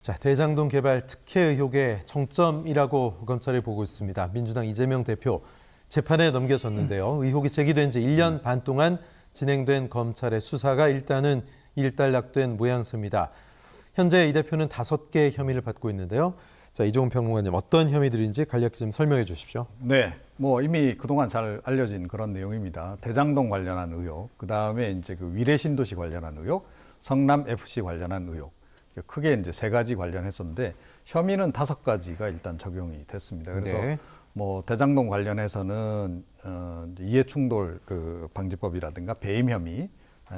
자, 대장동 개발 특혜 의혹의 정점이라고 검찰이 보고 있습니다. 민주당 이재명 대표 재판에 넘겨졌는데요. 의혹이 제기된 지 1년 반 동안 진행된 검찰의 수사가 일단은 일단락된 모양새입니다. 현재 이 대표는 5개 혐의를 받고 있는데요. 자, 이종훈 평론가님, 어떤 혐의들인지 간략히 좀 설명해 주십시오. 네, 이미 그동안 잘 알려진 그런 내용입니다. 대장동 관련한 의혹, 그 다음에 이제 그 위례신도시 관련한 의혹, 성남 FC 관련한 의혹. 크게 이제 3가지 관련했었는데 혐의는 5가지가 일단 적용이 됐습니다. 그래서 네. 대장동 관련해서는 이제 이해충돌 그 방지법이라든가 배임 혐의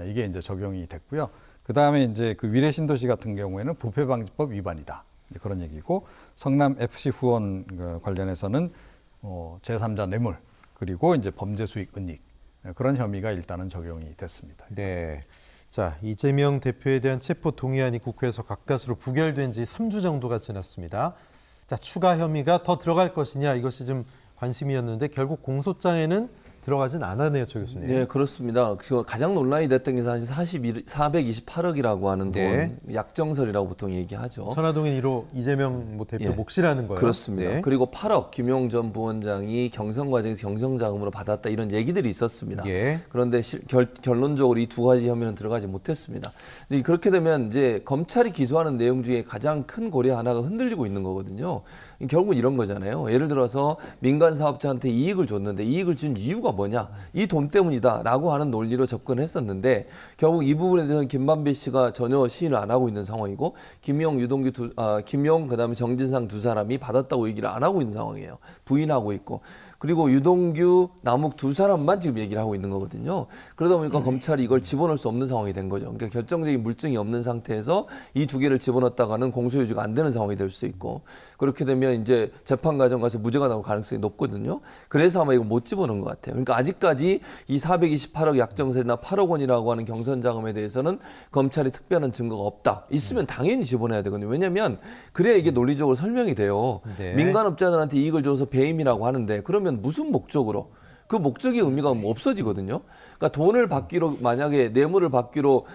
이게 이제 적용이 됐고요. 그 다음에 이제 그 위례신도시 같은 경우에는 부패방지법 위반이다. 이제 그런 얘기고, 성남 FC 후원 관련해서는 제3자 뇌물 그리고 이제 범죄 수익 은닉 그런 혐의가 일단은 적용이 됐습니다. 네. 자, 이재명 대표에 대한 체포 동의안이 국회에서 가까스로 부결된 지 3주 정도가 지났습니다. 자, 추가 혐의가 더 들어갈 것이냐, 이것이 좀 관심이었는데 결국 공소장에는 들어가진 않았네요, 조 교수님. 네, 그렇습니다. 가장 논란이 됐던 게 사실 428억이라고 하는 네. 돈, 약정설이라고 보통 얘기하죠. 천화동인 1호 이재명 대표 몫이라는 거예요. 그렇습니다. 네. 그리고 8억 김용 전 부원장이 경선 과정에서 경정자금으로 받았다, 이런 얘기들이 있었습니다. 예. 그런데 결론적으로 이 2가지 혐의는 들어가지 못했습니다. 근데 그렇게 되면 이제 검찰이 기소하는 내용 중에 가장 큰 고리 하나가 흔들리고 있는 거거든요. 결국은 이런 거잖아요. 예를 들어서 민간 사업자한테 이익을 줬는데 이익을 준 이유가 뭐냐? 이 돈 때문이다라고 하는 논리로 접근했었는데 결국 이 부분에 대해서는 김만배 씨가 전혀 시인을 안 하고 있는 상황이고, 김용, 김용 그다음에 정진상 2사람이 받았다고 얘기를 안 하고 있는 상황이에요. 부인하고 있고. 그리고 유동규, 남욱 2사람만 지금 얘기를 하고 있는 거거든요. 그러다 보니까 검찰이 이걸 집어넣을 수 없는 상황이 된 거죠. 그러니까 결정적인 물증이 없는 상태에서 이 2개를 집어넣었다가는 공소유지가 안 되는 상황이 될 수 있고, 그렇게 되면 이제 재판 과정 가서 무죄가 나올 가능성이 높거든요. 그래서 아마 이거 못 집어넣은 것 같아요. 그러니까 아직까지 이 428억 약정설이나 8억 원이라고 하는 경선 자금에 대해서는 검찰이 특별한 증거가 없다. 있으면 당연히 집어넣어야 되거든요. 왜냐하면 그래야 이게 논리적으로 설명이 돼요. 네. 민간업자들한테 이익을 줘서 배임이라고 하는데 그러면 무슨 목적으로? 그 목적의 의미가 없어지거든요. 그러니까 돈을 받기로, 만약에 뇌물을 받기로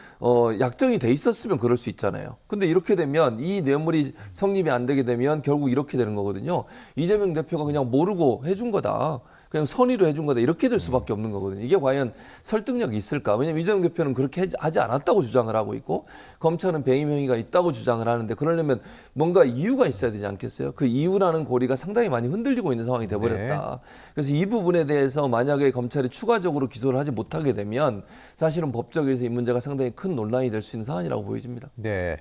약정이 돼 있었으면 그럴 수 있잖아요. 근데 이렇게 되면 이 뇌물이 성립이 안 되게 되면 결국 이렇게 되는 거거든요. 이재명 대표가 그냥 모르고 해준 거다, 그냥 선의로 해준 거다, 이렇게 될 수밖에 없는 거거든요. 이게 과연 설득력이 있을까? 왜냐하면 이재명 대표는 그렇게 하지 않았다고 주장을 하고 있고, 검찰은 배임 행위가 있다고 주장을 하는데, 그러려면 뭔가 이유가 있어야 되지 않겠어요? 그 이유라는 고리가 상당히 많이 흔들리고 있는 상황이 돼버렸다. 네. 그래서 이 부분에 대해서 만약에 검찰이 추가적으로 기소를 하지 못하게 되면 사실은 법적에서 이 문제가 상당히 큰 논란이 될 수 있는 사안이라고 보여집니다. 네.